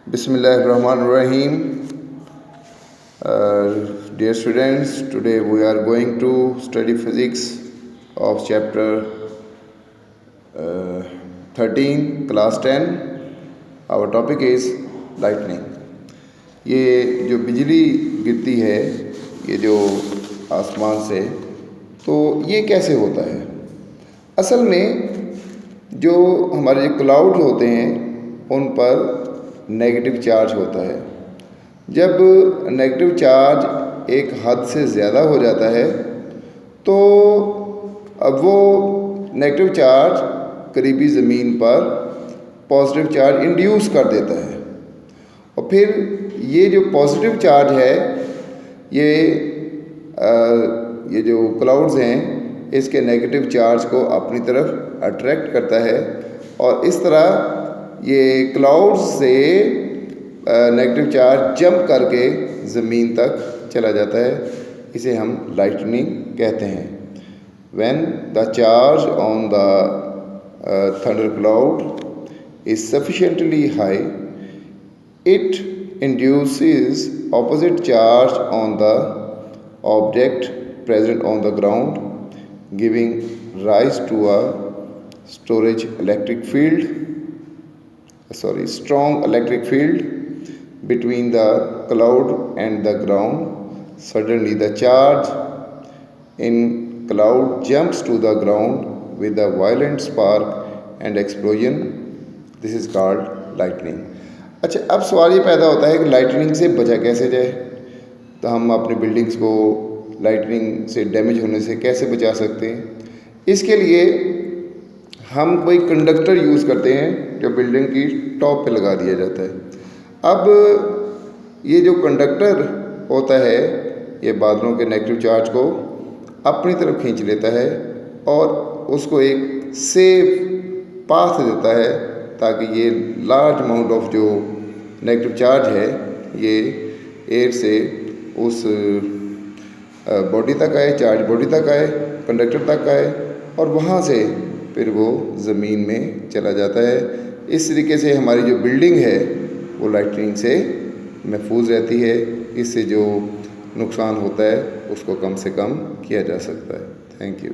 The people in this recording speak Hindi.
Bismillahirrahmanirrahim. Dear students, today we are going to study physics of chapter 13, class 10. Our topic is lightning. ये जो बिजली गिरती है, ये जो आसमान से, तो ये कैसे होता है? असल में जो हमारे जो क्लाउड होते हैं उन पर नेगेटिव चार्ज होता है। जब नेगेटिव चार्ज एक हद से ज़्यादा हो जाता है तो अब वो नेगेटिव चार्ज करीबी ज़मीन पर पॉजिटिव चार्ज इंड्यूस कर देता है और फिर ये जो पॉजिटिव चार्ज है ये जो क्लाउड्स हैं इसके नेगेटिव चार्ज को अपनी तरफ अट्रैक्ट करता है और इस तरह ये क्लाउड्स से नेगेटिव चार्ज जंप करके ज़मीन तक चला जाता है। इसे हम लाइटनिंग कहते हैं। When the charge on the thunder cloud is sufficiently high, it induces opposite charge on the object present on the ground, giving rise to a strong electric field between the cloud and the ground. Suddenly the charge in cloud jumps to the ground with a violent spark and explosion. This is called lightning. अच्छा, अब सवाल ये पैदा होता है कि लाइटनिंग से बचा कैसे जाए। तो हम अपनी बिल्डिंग्स को लाइटनिंग से डैमेज होने से कैसे बचा सकते हैं? इसके लिए हम कोई कंडक्टर यूज़ करते हैं जो बिल्डिंग की टॉप पे लगा दिया जाता है। अब ये जो कंडक्टर होता है ये बादलों के नेगेटिव चार्ज को अपनी तरफ खींच लेता है और उसको एक सेफ पाथ देता है ताकि ये लार्ज अमाउंट ऑफ जो नेगेटिव चार्ज है ये एयर से उस बॉडी तक आए, चार्ज बॉडी तक आए, कंडक्टर तक आए और वहाँ से फिर वो ज़मीन में चला जाता है। इस तरीके से हमारी जो बिल्डिंग है वो लाइटनिंग से महफूज रहती है। इससे जो नुकसान होता है उसको कम से कम किया जा सकता है। Thank you.